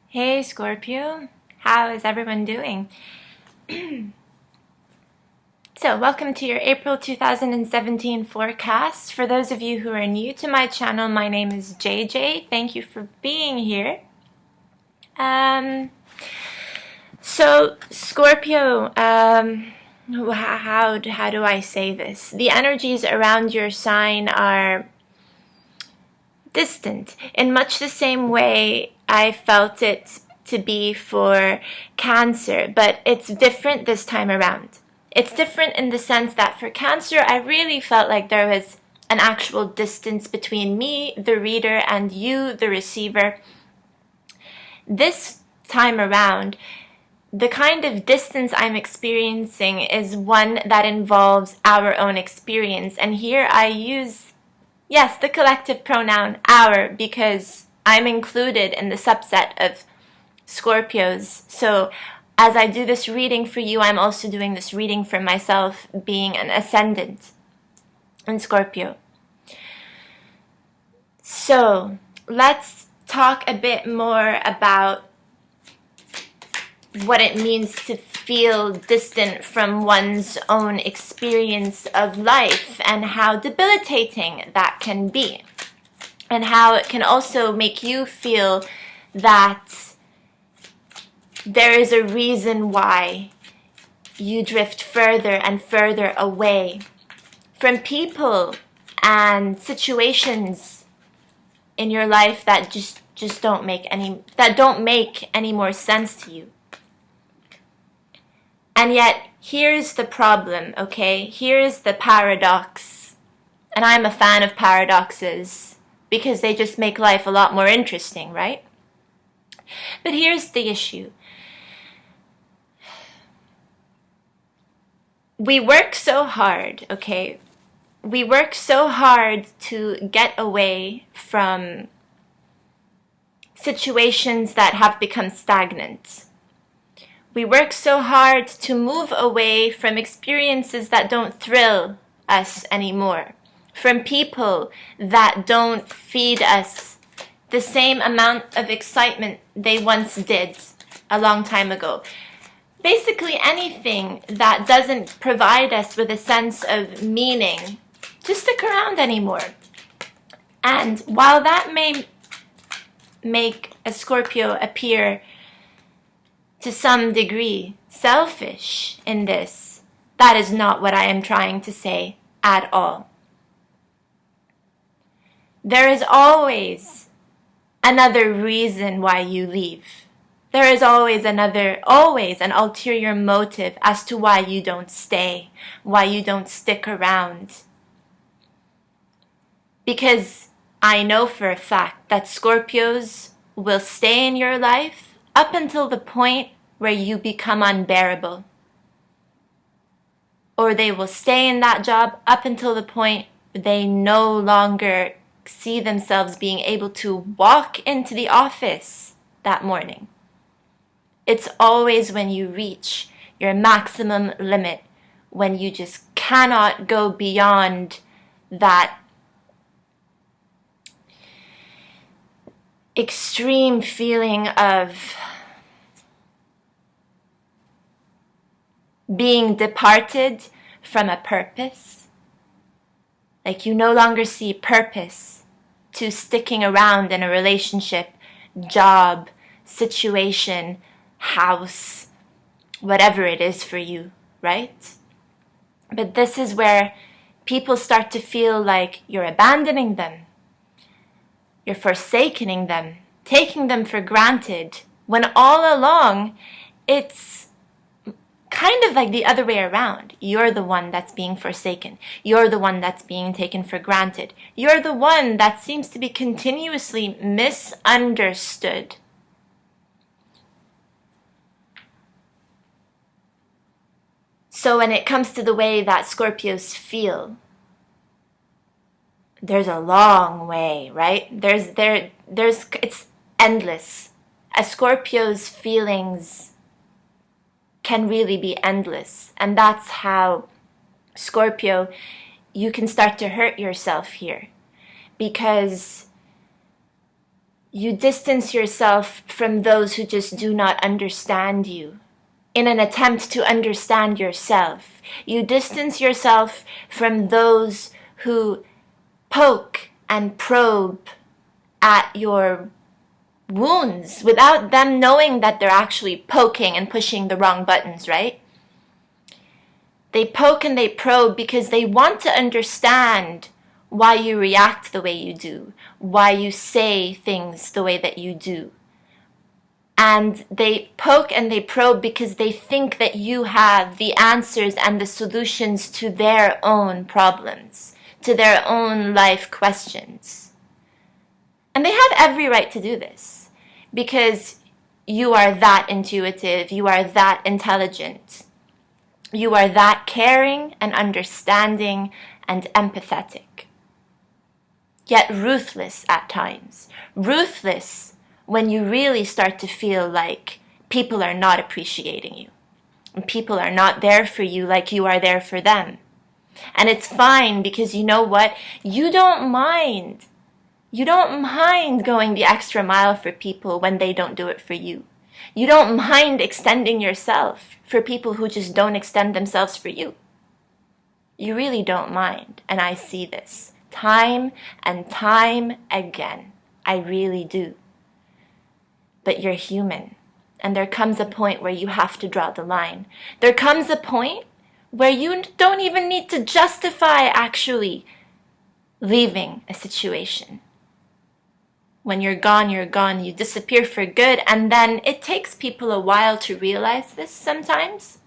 Hey Scorpio, how is everyone doing? So, welcome to your April 2017 forecast. For those of you who are new to my channel, my name is JJ. Thank you for being here. Scorpio, how do I say this? The energies around your sign are distant in much the same way I felt it to be for Cancer, but it's different this time around. It's different in the sense that for Cancer, I really felt like there was an actual distance between me, the reader, and you, the receiver. This time around, the kind of distance I'm experiencing is one that involves our own experience. And here I use, yes, the collective pronoun our, because I'm included in the subset of Scorpios. So as I do this reading for you, I'm also doing this reading for myself, being an ascendant in Scorpio. So let's talk a bit more about what it means to feel distant from one's own experience of life and how debilitating that can be, and how it can also make you feel that there is a reason why you drift further and further away from people and situations in your life that just don't make any more sense to you. And yet, here's the problem, okay? Here's the paradox. And I'm a fan of paradoxes because they just make life a lot more interesting, right? But here's the issue. We work so hard, okay? We work so hard to get away from situations that have become stagnant. We work so hard to move away from experiences that don't thrill us anymore, from people that don't feed us the same amount of excitement they once did a long time ago. Basically anything that doesn't provide us with a sense of meaning to stick around anymore. And while that may make a Scorpio appear to some degree selfish in this, that is not what I am trying to say at all. There is always another reason why you leave. There is always an ulterior motive as to why you don't stay, why you don't stick around. Because I know for a fact that Scorpios will stay in your life up until the point where you become unbearable. Or they will stay in that job up until the point they no longer see themselves being able to walk into the office that morning. It's always when you reach your maximum limit, when you just cannot go beyond that extreme feeling of being departed from a purpose. Like you no longer see purpose to sticking around in a relationship, job, situation, house, whatever it is for you, right? But this is where people start to feel like you're abandoning them. You're forsaking them, taking them for granted, when all along it's kind of like the other way around. You're the one that's being forsaken. You're the one that's being taken for granted. You're the one that seems to be continuously misunderstood. So when it comes to the way that Scorpios feel, there's a long way, right? It's endless. A Scorpio's feelings can really be endless. And that's how, Scorpio, you can start to hurt yourself here. Because You distance yourself from those who just do not understand you in an attempt to understand yourself. You distance yourself from those who poke and probe at your wounds without them knowing that they're actually poking and pushing the wrong buttons, right? They poke and they probe because they want to understand why you react the way you do, why you say things the way that you do. And they poke and they probe because they think that you have the answers and the solutions to their own problems, to their own life questions. And they have every right to do this because you are that intuitive, you are that intelligent, you are that caring and understanding and empathetic. Yet ruthless at times. Ruthless when you really start to feel like people are not appreciating you. And people are not there for you like you are there for them. And it's fine because you know what? You don't mind. You don't mind going the extra mile for people when they don't do it for you. You don't mind extending yourself for people who just don't extend themselves for you. You really don't mind. And I see this time and time again. I really do. But you're human. And there comes a point where you have to draw the line. There comes a point where you don't even need to justify actually leaving a situation. When you're gone, you disappear for good, and then it takes people a while to realize this sometimes.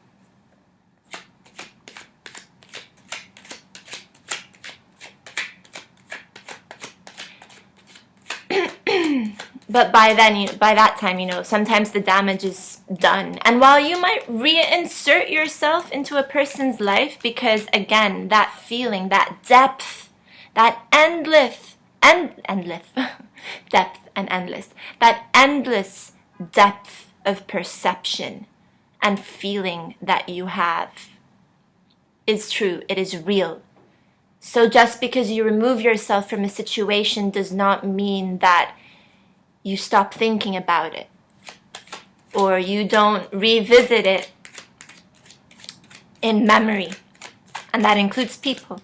But by that time, sometimes the damage is done. And while you might reinsert yourself into a person's life, because again, that feeling, that depth, that endless depth of perception and feeling that you have is true, it is real. So just because you remove yourself from a situation does not mean that you stop thinking about it, or you don't revisit it in memory, and that includes people.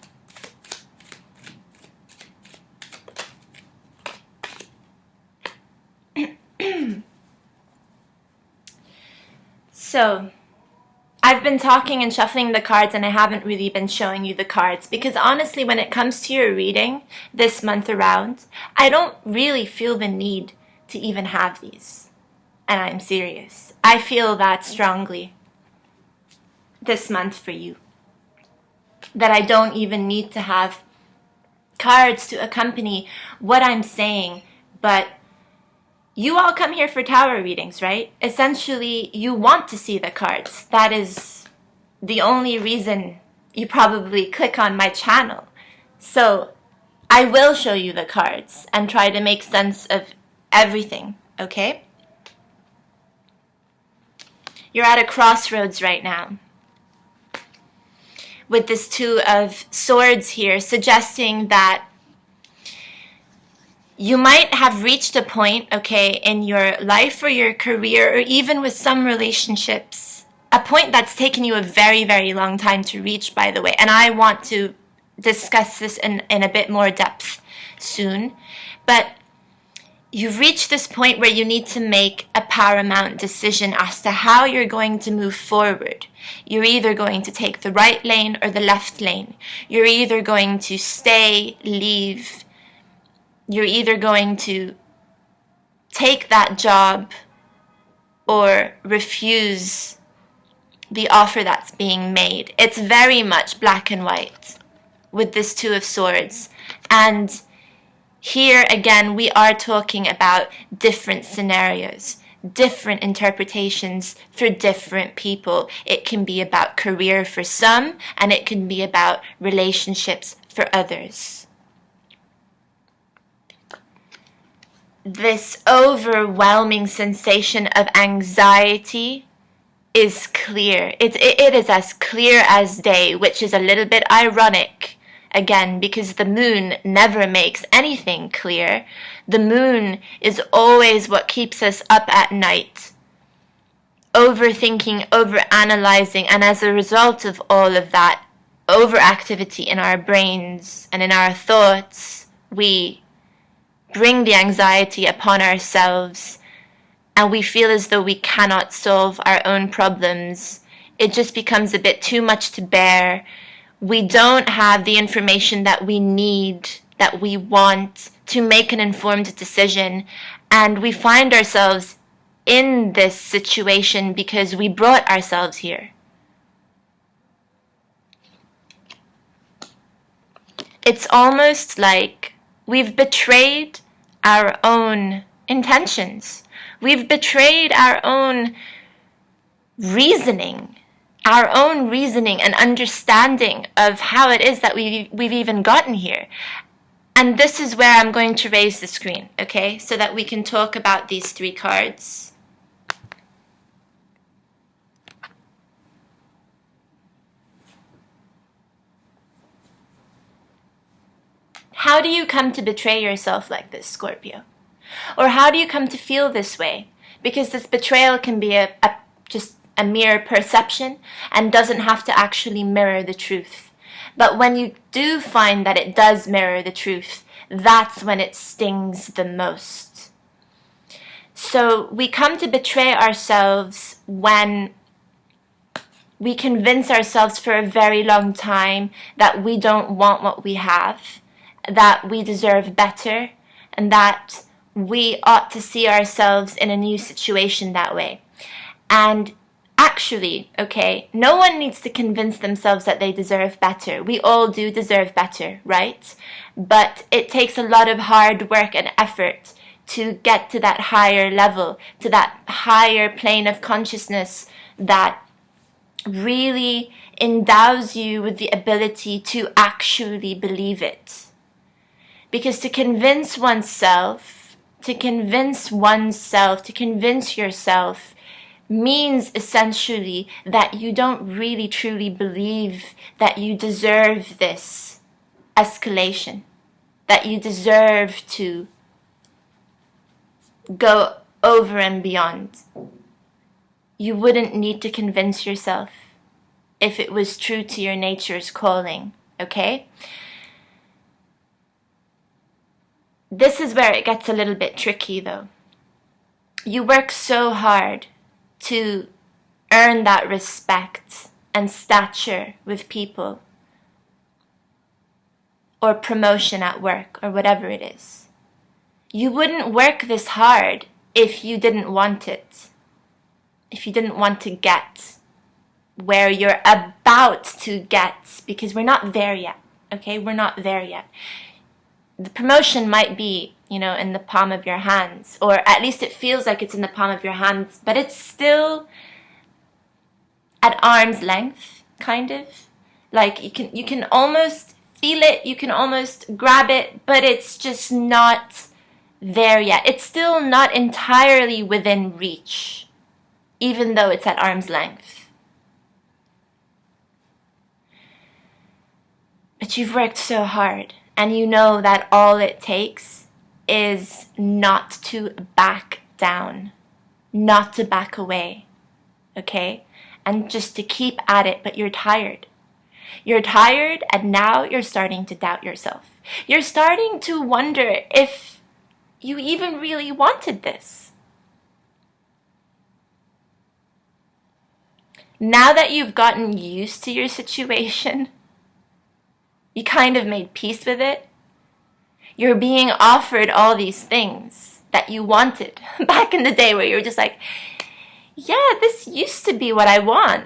So, I've been talking and shuffling the cards, and I haven't really been showing you the cards because honestly, when it comes to your reading this month around, I don't really feel the need to even have these. And I'm serious. I feel that strongly this month for you. That I don't even need to have cards to accompany what I'm saying, but you all come here for tarot readings, right? Essentially, you want to see the cards. That is the only reason you probably click on my channel. So I will show you the cards and try to make sense of everything, okay? You're at a crossroads right now with this Two of Swords here, suggesting that you might have reached a point, okay, in your life or your career or even with some relationships, a point that's taken you a very, very long time to reach, by the way. And I want to discuss this in a bit more depth soon. But you've reached this point where you need to make a paramount decision as to how you're going to move forward. You're either going to take the right lane or the left lane. You're either going to stay, leave. You're either going to take that job or refuse the offer that's being made. It's very much black and white with this Two of Swords. And here again, we are talking about different scenarios, different interpretations for different people. It can be about career for some, and it can be about relationships for others. This overwhelming sensation of anxiety is clear. It is as clear as day, which is a little bit ironic again, because the moon never makes anything clear. The moon is always what keeps us up at night, overthinking, overanalyzing, and as a result of all of that overactivity in our brains and in our thoughts, we bring the anxiety upon ourselves, and we feel as though we cannot solve our own problems. It just becomes a bit too much to bear. We don't have the information that we need, that we want to make an informed decision, and we find ourselves in this situation because we brought ourselves here. It's almost like we've betrayed our own intentions. We've betrayed our own reasoning and understanding of how it is that we've even gotten here. And this is where I'm going to raise the screen, okay? So that we can talk about these 3 cards. How do you come to betray yourself like this, Scorpio? Or how do you come to feel this way? Because this betrayal can be just a mere perception and doesn't have to actually mirror the truth. But when you do find that it does mirror the truth, that's when it stings the most. So we come to betray ourselves when we convince ourselves for a very long time that we don't want what we have, that we deserve better, and that we ought to see ourselves in a new situation that way. And actually, okay, no one needs to convince themselves that they deserve better. We all do deserve better, right? But it takes a lot of hard work and effort to get to that higher level, to that higher plane of consciousness that really endows you with the ability to actually believe it. Because to convince oneself, to convince yourself means essentially that you don't really truly believe that you deserve this escalation, that you deserve to go over and beyond. You wouldn't need to convince yourself if it was true to your nature's calling, okay? This is where it gets a little bit tricky though. You work so hard to earn that respect and stature with people, or promotion at work, or whatever it is. You wouldn't work this hard if you didn't want it, if you didn't want to get where you're about to get, because we're not there yet, okay? We're not there yet. The promotion might be, in the palm of your hands, or at least it feels like it's in the palm of your hands, but it's still at arm's length, kind of. Like you can almost feel it, you can almost grab it, but it's just not there yet. It's still not entirely within reach, even though it's at arm's length. But you've worked so hard. And you know that all it takes is not to back down, not to back away, okay? And just to keep at it, but you're tired. You're tired, and now you're starting to doubt yourself. You're starting to wonder if you even really wanted this. Now that you've gotten used to your situation, you kind of made peace with it. You're being offered all these things that you wanted back in the day, where you were just like, yeah, this used to be what I want.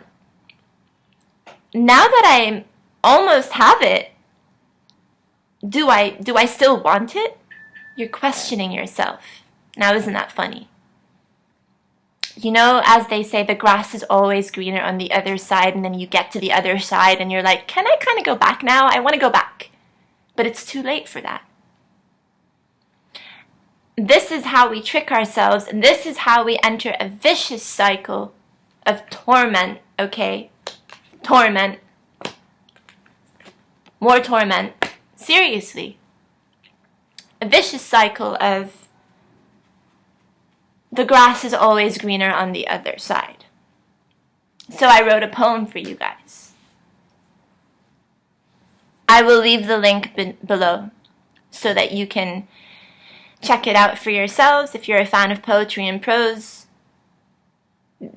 Now that I almost have it, do I still want it? You're questioning yourself. Now, isn't that funny? As they say, the grass is always greener on the other side, and then you get to the other side and you're like, can I kind of go back now? I want to go back. But it's too late for that. This is how we trick ourselves, and this is how we enter a vicious cycle of torment, okay? Torment. more torment. Seriously. A vicious cycle of the grass is always greener on the other side. So I wrote a poem for you guys. I will leave the link below so that you can check it out for yourselves if you're a fan of poetry and prose,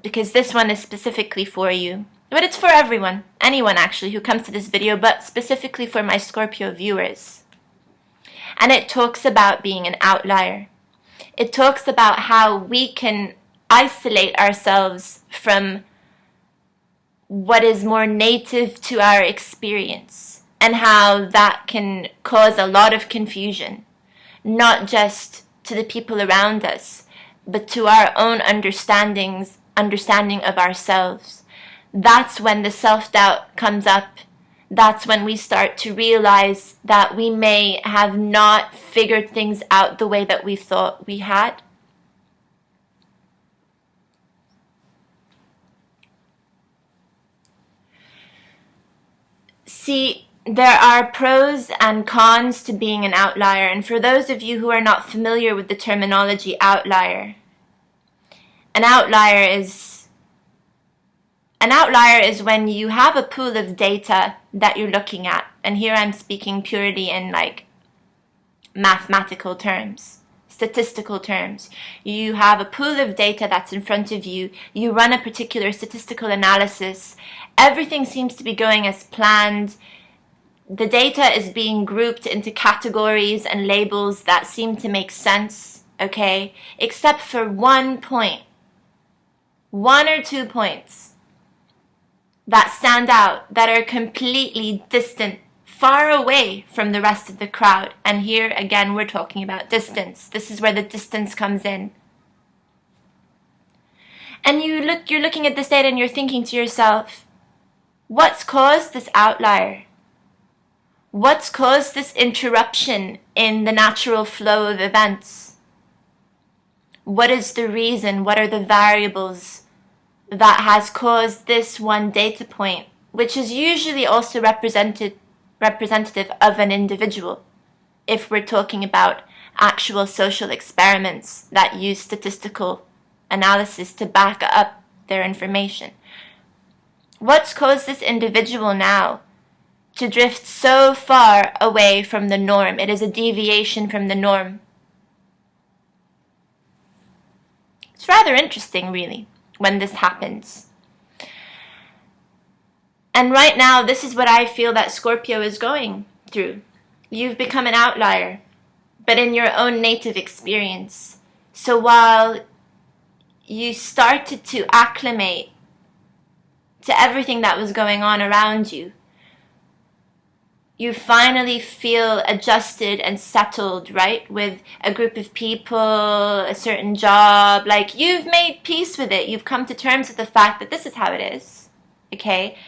because this one is specifically for you. But it's for everyone, anyone actually who comes to this video, but specifically for my Scorpio viewers. And it talks about being an outlier. It talks about how we can isolate ourselves from what is more native to our experience, and how that can cause a lot of confusion, not just to the people around us, but to our own understanding of ourselves. That's when the self-doubt comes up. That's when we start to realize that we may have not figured things out the way that we thought we had. See, there are pros and cons to being an outlier, and for those of you who are not familiar with the terminology outlier, an outlier is when you have a pool of data that you're looking at, and here I'm speaking purely in like mathematical terms, statistical terms. You have a pool of data that's in front of you, you run a particular statistical analysis, everything seems to be going as planned, the data is being grouped into categories and labels that seem to make sense, okay? Except for one point, 1 or 2 points that stand out, that are completely distant, far away from the rest of the crowd. And here again, we're talking about distance. This is where the distance comes in. And you're looking at this data and you're thinking to yourself, what's caused this outlier? What's caused this interruption in the natural flow of events? What is the reason? What are the variables that has caused this one data point, which is usually also representative of an individual, if we're talking about actual social experiments that use statistical analysis to back up their information? What's caused this individual now to drift so far away from the norm? It is a deviation from the norm. It's rather interesting, really, when this happens. And right now, this is what I feel that Scorpio is going through. You've become an outlier, but in your own native experience. So while you started to acclimate to everything that was going on around you, you finally feel adjusted and settled, right? With a group of people, a certain job, like you've made peace with it. You've come to terms with the fact that this is how it is, okay?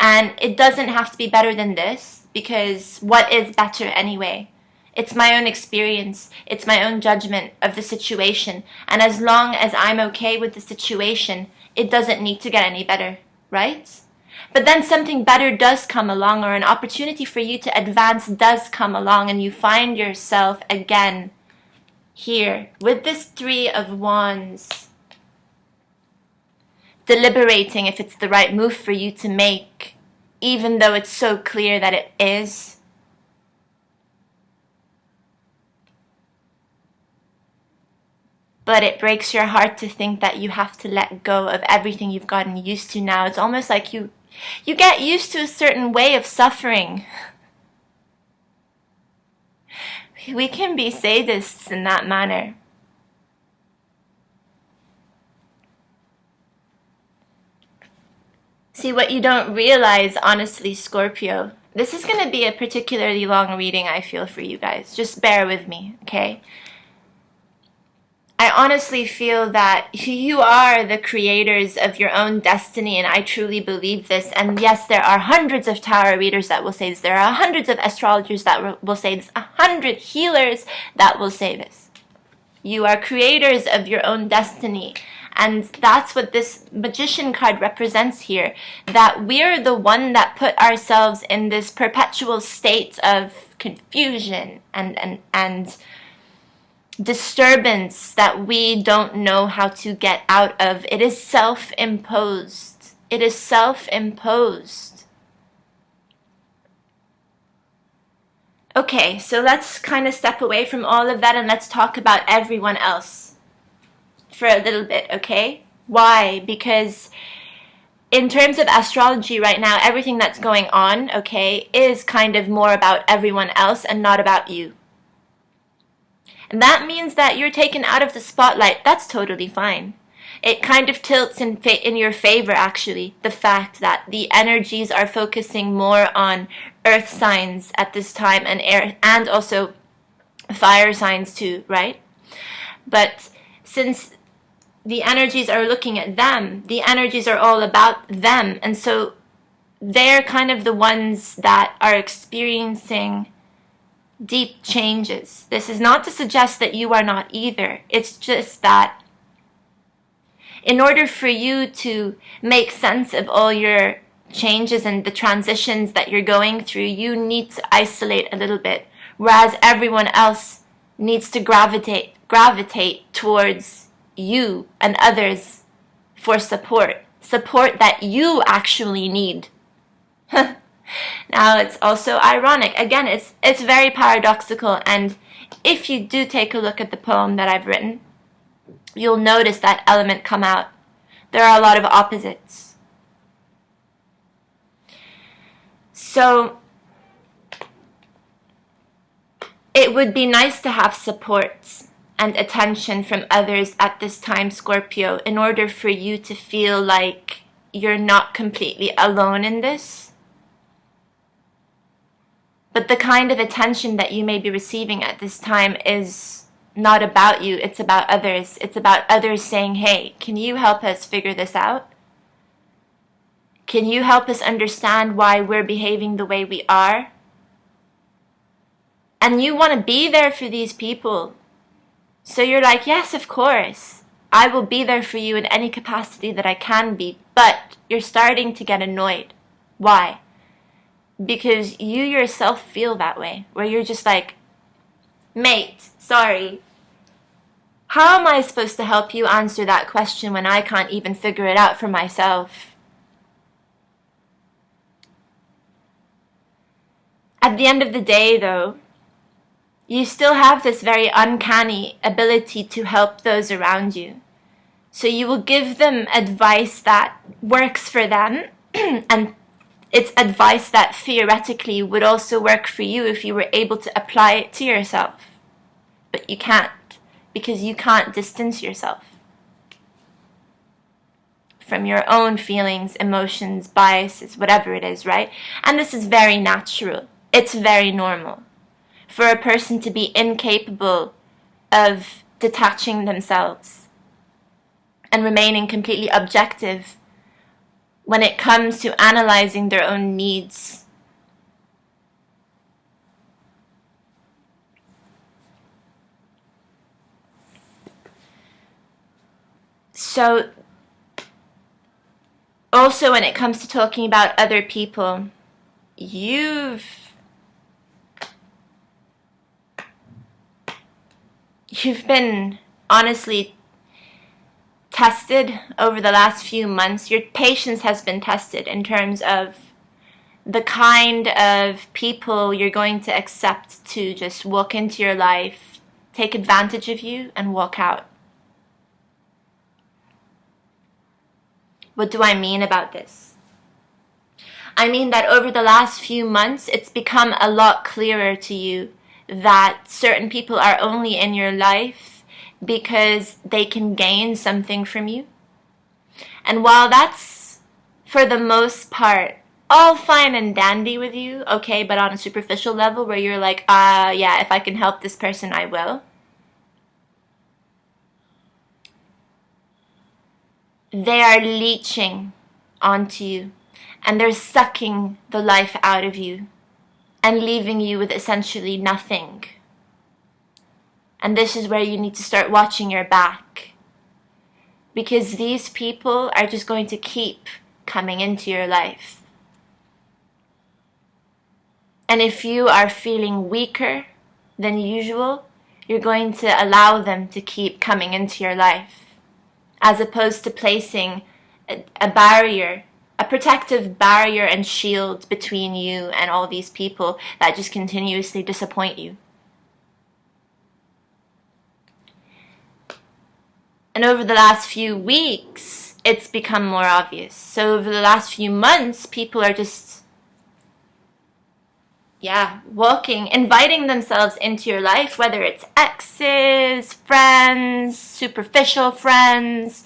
And it doesn't have to be better than this, because what is better anyway? It's my own experience. It's my own judgment of the situation. And as long as I'm okay with the situation, it doesn't need to get any better, right? But then something better does come along, or an opportunity for you to advance does come along, and you find yourself again here with this 3 of Wands, deliberating if it's the right move for you to make, even though it's so clear that it is. But it breaks your heart to think that you have to let go of everything you've gotten used to now. It's almost like you get used to a certain way of suffering. We can be sadists in that manner. See, what you don't realize, honestly, Scorpio, this is going to be a particularly long reading, I feel, for you guys. Just bear with me, okay? I honestly feel that you are the creators of your own destiny, and I truly believe this. And yes, there are hundreds of tarot readers that will say this. There are hundreds of astrologers that will say this. 100 healers that will say this. You are creators of your own destiny. And that's what this Magician card represents here, that we're the one that put ourselves in this perpetual state of confusion and disturbance that we don't know how to get out of. It is self-imposed. It is self-imposed. Okay, so let's kind of step away from all of that and let's talk about everyone else for a little bit, okay? Why? Because in terms of astrology right now, everything that's going on, okay, is kind of more about everyone else and not about you. And that means that you're taken out of the spotlight. That's totally fine. It kind of tilts in your favor, actually, the fact that the energies are focusing more on earth signs at this time and air, and also fire signs too, right? But since the energies are looking at them, the energies are all about them, and so they're kind of the ones that are experiencing deep changes. This is not to suggest that you are not either. It's just that in order for you to make sense of all your changes and the transitions that you're going through, you need to isolate a little bit, whereas everyone else needs to gravitate towards you and others for support that you actually need. Now, it's also ironic. Again, it's very paradoxical, and if you do take a look at the poem that I've written, you'll notice that element come out. There are a lot of opposites. So it would be nice to have support and attention from others at this time, Scorpio, in order for you to feel like you're not completely alone in this. But the kind of attention that you may be receiving at this time is not about you, it's about others. It's about others saying, hey, can you help us figure this out? Can you help us understand why we're behaving the way we are? And you want to be there for these people. So you're like, yes, of course. I will be there for you in any capacity that I can be. But you're starting to get annoyed. Why? Because you yourself feel that way, where you're just like, mate, sorry. How am I supposed to help you answer that question when I can't even figure it out for myself? At the end of the day, though, you still have this very uncanny ability to help those around you. So you will give them advice that works for them, and it's advice that theoretically would also work for you if you were able to apply it to yourself. But you can't, because you can't distance yourself from your own feelings, emotions, biases, whatever it is, right? And this is very natural. It's very normal for a person to be incapable of detaching themselves and remaining completely objective when it comes to analyzing their own needs. So, also when it comes to talking about other people, you've been honestly tested over the last few months. Your patience has been tested in terms of the kind of people you're going to accept to just walk into your life, take advantage of you, and walk out. What do I mean about this? I mean that over the last few months, it's become a lot clearer to you that certain people are only in your life because they can gain something from you. And while that's, for the most part, all fine and dandy with you, okay, but on a superficial level where you're like, yeah, if I can help this person, I will. They are leeching onto you, and they're sucking the life out of you and leaving you with essentially nothing. And this is where you need to start watching your back. Because these people are just going to keep coming into your life. And if you are feeling weaker than usual, you're going to allow them to keep coming into your life, as opposed to placing a barrier, a protective barrier and shield between you and all these people that just continuously disappoint you. And over the last few weeks, it's become more obvious. So over the last few months, people are just, inviting themselves into your life, whether it's exes, friends, superficial friends,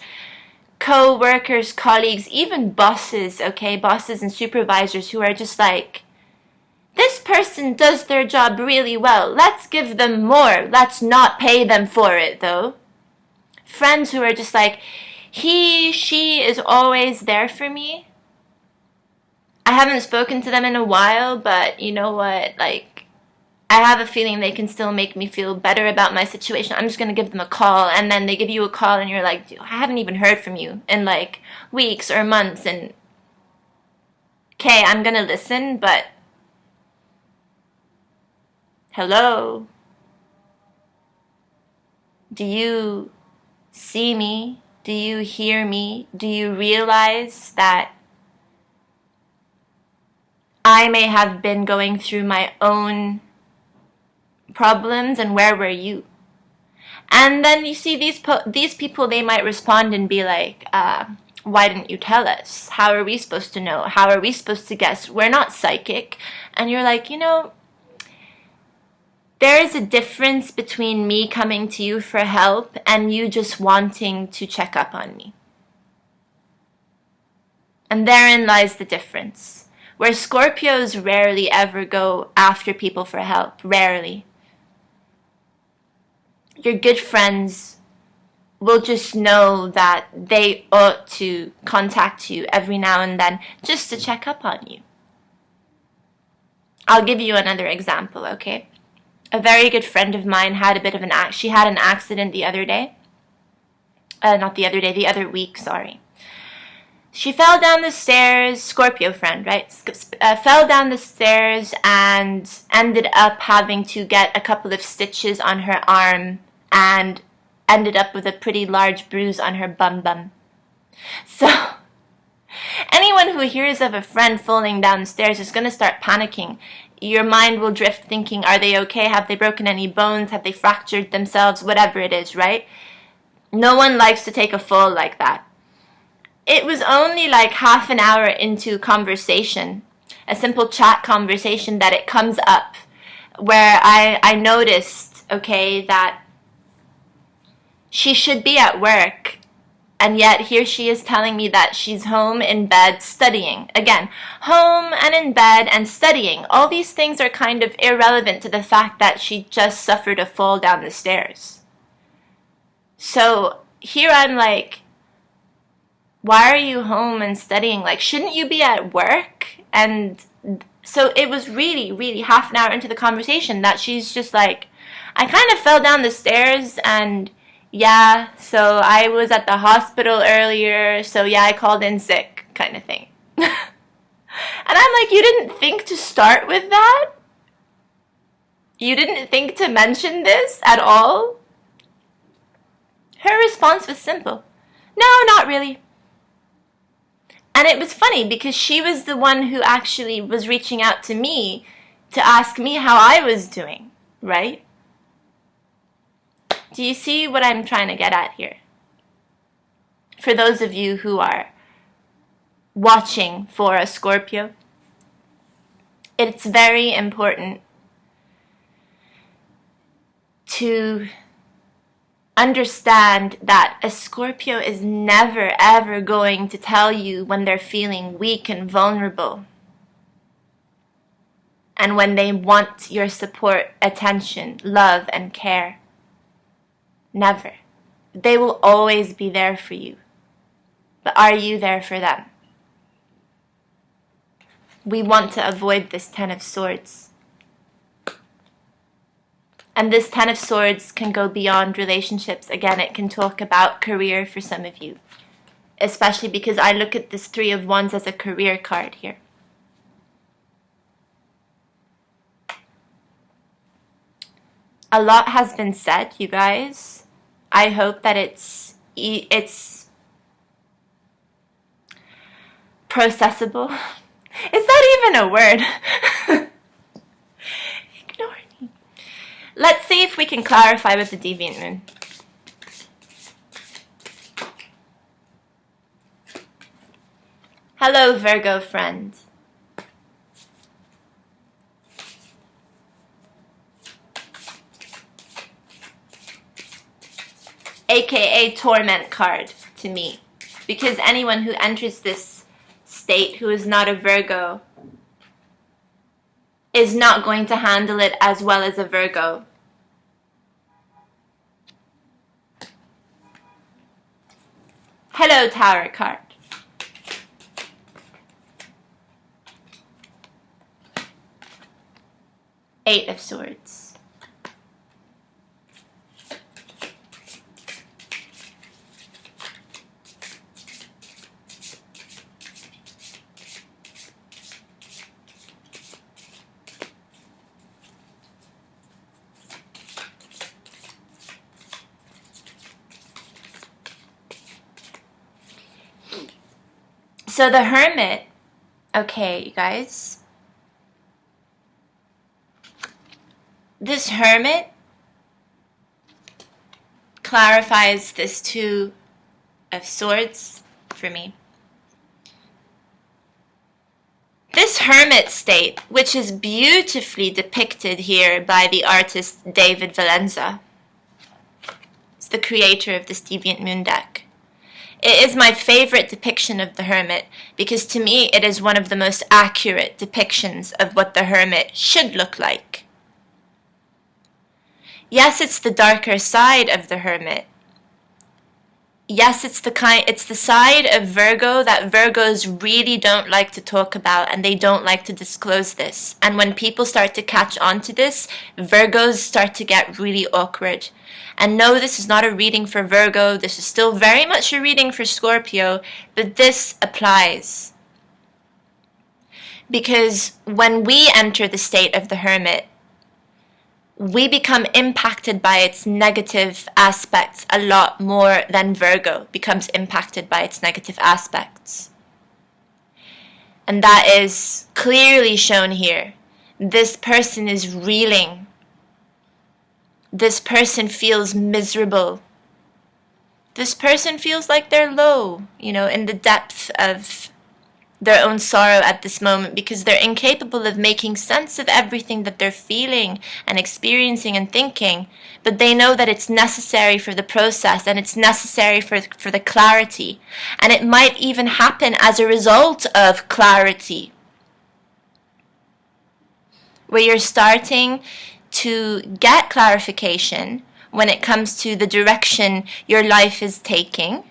co-workers, colleagues, even bosses, okay? Bosses and supervisors who are just like, this person does their job really well. Let's give them more. Let's not pay them for it, though. Friends who are just like, she is always there for me. I haven't spoken to them in a while, but you know what? Like, I have a feeling they can still make me feel better about my situation. I'm just going to give them a call. And then they give you a call and you're like, I haven't even heard from you in like weeks or months. And okay, I'm going to listen, but hello? Do you see me? Do you hear me? Do you realize that I may have been going through my own problems, and where were you? And then you see these people, they might respond and be like, why didn't you tell us? How are we supposed to know? How are we supposed to guess? We're not psychic. And you're like, there is a difference between me coming to you for help and you just wanting to check up on me. And therein lies the difference. Where Scorpios rarely ever go after people for help. Rarely. Your good friends will just know that they ought to contact you every now and then just to check up on you. I'll give you another example, okay? A very good friend of mine had a bit of she had an accident the other day. The other week, sorry. She fell down the stairs, Scorpio friend, right? Fell down the stairs and ended up having to get a couple of stitches on her arm and ended up with a pretty large bruise on her bum. So, anyone who hears of a friend falling down the stairs is going to start panicking. Your mind will drift thinking, are they okay? Have they broken any bones? Have they fractured themselves? Whatever it is, right? No one likes to take a fall like that. It was only like half an hour into conversation, a simple chat conversation, that it comes up where I noticed, okay, that she should be at work, and yet here she is telling me that she's home in bed studying. Again, home and in bed and studying. All these things are kind of irrelevant to the fact that she just suffered a fall down the stairs. So here I'm like, why are you home and studying? Like, shouldn't you be at work? And so it was really, really half an hour into the conversation that she's just like, I kind of fell down the stairs and yeah, so I was at the hospital earlier, so yeah, I called in sick, kind of thing. And I'm like, you didn't think to start with that? You didn't think to mention this at all? Her response was simple. No, not really. And it was funny because she was the one who actually was reaching out to me to ask me how I was doing, right? Do you see what I'm trying to get at here? For those of you who are watching for a Scorpio, it's very important to understand that a Scorpio is never ever going to tell you when they're feeling weak and vulnerable and when they want your support, attention, love, and care. Never. They will always be there for you. But are you there for them? We want to avoid this Ten of Swords. And this Ten of Swords can go beyond relationships. Again, it can talk about career for some of you, especially because I look at this Three of Wands as a career card here. A lot has been said, you guys. I hope that it's processable. Is that even a word? Ignore me. Let's see if we can clarify with the Deviant Moon. Hello, Virgo friend. AKA torment card to me, because anyone who enters this state who is not a Virgo is not going to handle it as well as a Virgo. Hello, Tower card. Eight of Swords. So the Hermit, okay, you guys, this Hermit clarifies this Two of Swords for me. This Hermit state, which is beautifully depicted here by the artist David Valenza, is the creator of this Deviant Moon deck. It is my favorite depiction of the Hermit because to me it is one of the most accurate depictions of what the Hermit should look like. Yes, it's the darker side of the Hermit. Yes, it's the side of Virgo that Virgos really don't like to talk about, and they don't like to disclose this. And when people start to catch on to this, Virgos start to get really awkward. And no, this is not a reading for Virgo. This is still very much a reading for Scorpio, but this applies. Because when we enter the state of the Hermit, we become impacted by its negative aspects a lot more than Virgo becomes impacted by its negative aspects. And that is clearly shown here. This person is reeling. This person feels miserable. This person feels like they're low, in the depth of their own sorrow at this moment because they're incapable of making sense of everything that they're feeling and experiencing and thinking. But they know that it's necessary for the process and it's necessary for the clarity. And it might even happen as a result of clarity, where you're starting to get clarification when it comes to the direction your life is taking,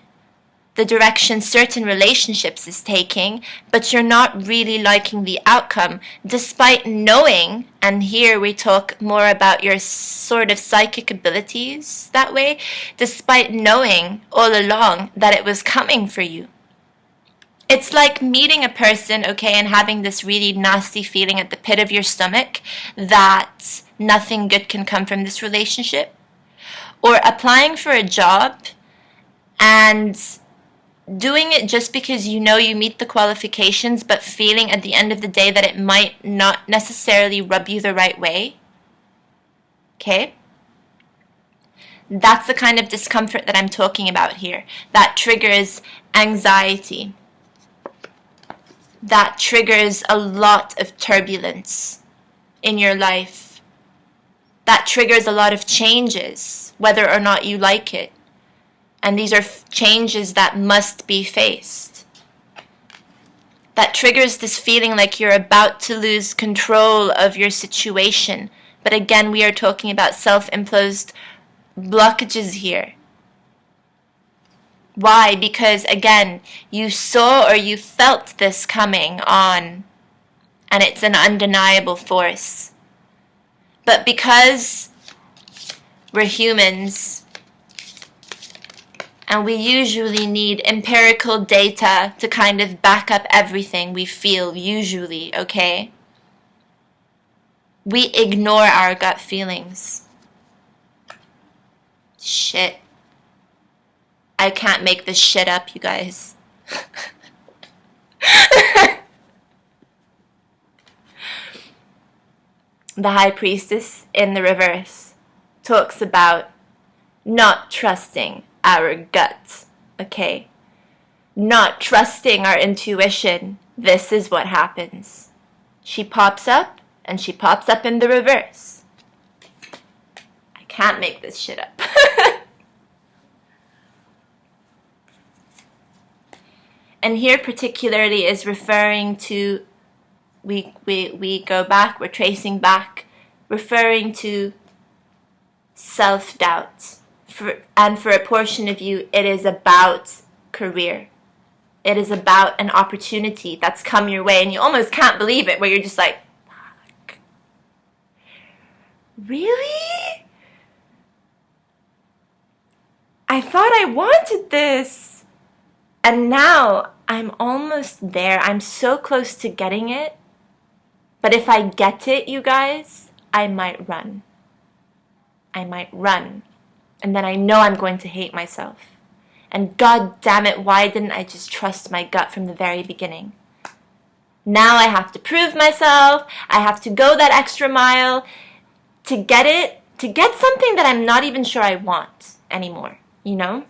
the direction certain relationships is taking, but you're not really liking the outcome, despite knowing, and here we talk more about your sort of psychic abilities that way, despite knowing all along that it was coming for you. It's like meeting a person, okay, and having this really nasty feeling at the pit of your stomach that nothing good can come from this relationship. Or applying for a job and doing it just because you know you meet the qualifications, but feeling at the end of the day that it might not necessarily rub you the right way. Okay? That's the kind of discomfort that I'm talking about here. That triggers anxiety. That triggers a lot of turbulence in your life. That triggers a lot of changes, whether or not you like it. And these are changes that must be faced. That triggers this feeling like you're about to lose control of your situation. But again, we are talking about self-imposed blockages here. Why? Because again, you saw or you felt this coming on, and it's an undeniable force. But because We're humans. And we usually need empirical data to kind of back up everything we feel, usually, okay? We ignore our gut feelings. Shit. I can't make this shit up, you guys. The High Priestess in the reverse talks about not trusting our guts, okay? Not trusting our intuition. This is what happens. She pops up, and she pops up in the reverse. I can't make this shit up. And here particularly is referring to, we go back, we're tracing back, referring to self-doubt. And for a portion of you, it is about career. It is about an opportunity that's come your way, and you almost can't believe it, where you're just like, fuck. Really? I thought I wanted this. And now I'm almost there. I'm so close to getting it. But if I get it, you guys, I might run. I might run. And then I know I'm going to hate myself. And god damn it, why didn't I just trust my gut from the very beginning? Now I have to prove myself. I have to go that extra mile to get it, to get something that I'm not even sure I want anymore, you know?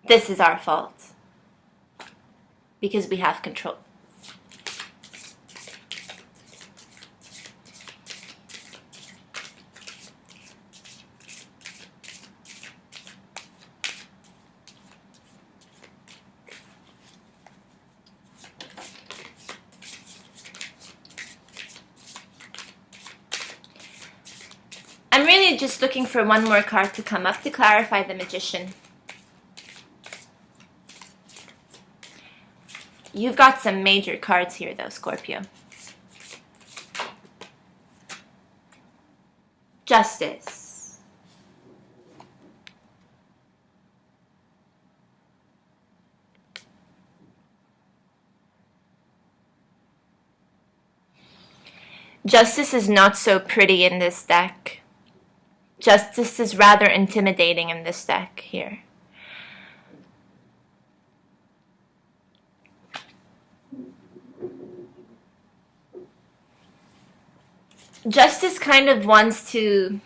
This is our fault. Because we have control. I'm really just looking for one more card to come up to clarify the Magician. You've got some major cards here though, Scorpio. Justice. Justice is not so pretty in this deck. Justice is rather intimidating in this deck here. Justice kind of wants to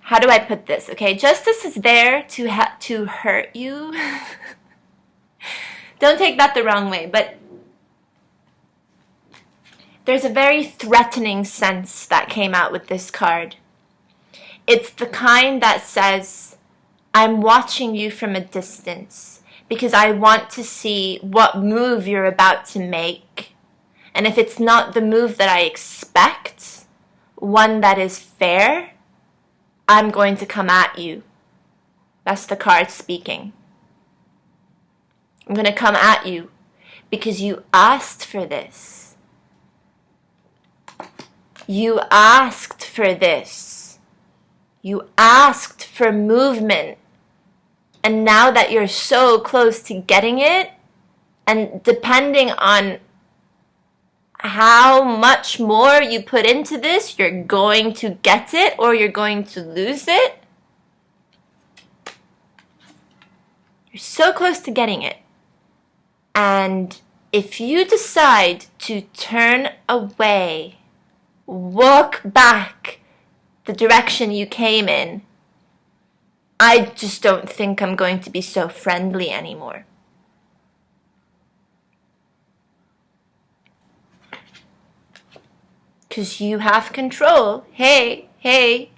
how do I put this? Okay, justice is there to hurt you. Don't take that the wrong way, but there's a very threatening sense that came out with this card. It's the kind that says, I'm watching you from a distance because I want to see what move you're about to make. And if it's not the move that I expect, one that is fair, I'm going to come at you. That's the card speaking. I'm going to come at you because you asked for this. You asked for this. You asked for movement. And now that you're so close to getting it, and depending on how much more you put into this, you're going to get it or you're going to lose it. You're so close to getting it. And if you decide to turn away, walk back the direction you came in, I just don't think I'm going to be so friendly anymore. Because you have control. Hey,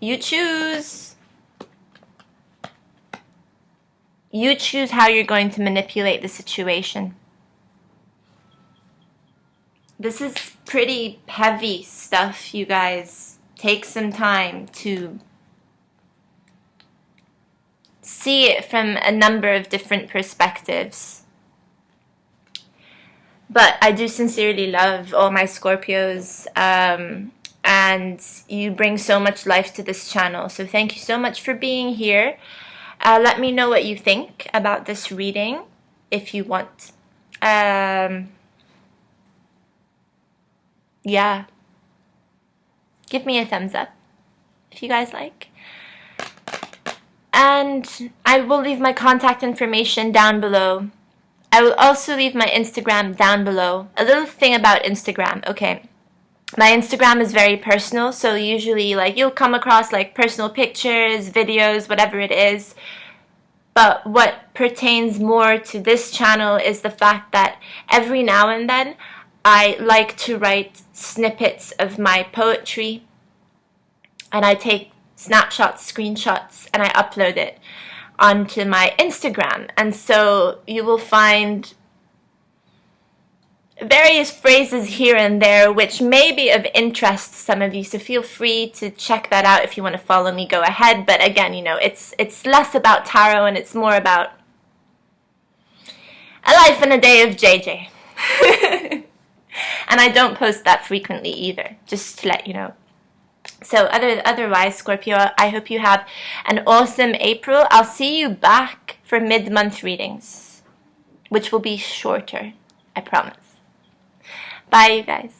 you choose. You choose how you're going to manipulate the situation. This is pretty heavy stuff, you guys. Take some time to see it from a number of different perspectives. But I do sincerely love all my Scorpios, and you bring so much life to this channel. So thank you so much for being here. Let me know what you think about this reading if you want. Yeah. Give me a thumbs up if you guys like. And I will leave my contact information down below. I will also leave my Instagram down below. A little thing about Instagram, okay. My Instagram is very personal, so usually like you'll come across like personal pictures, videos, whatever it is. But what pertains more to this channel is the fact that every now and then I like to write snippets of my poetry, and I take snapshots, screenshots, and I upload it onto my Instagram. And so you will find various phrases here and there which may be of interest to some of you, so feel free to check that out. If you want to follow me, go ahead. But again, you know, it's less about tarot and it's more about a life and a day of JJ. And I don't post that frequently either, just to let you know. So otherwise, Scorpio, I hope you have an awesome April. I'll see you back for mid-month readings, which will be shorter, I promise. Bye, you guys.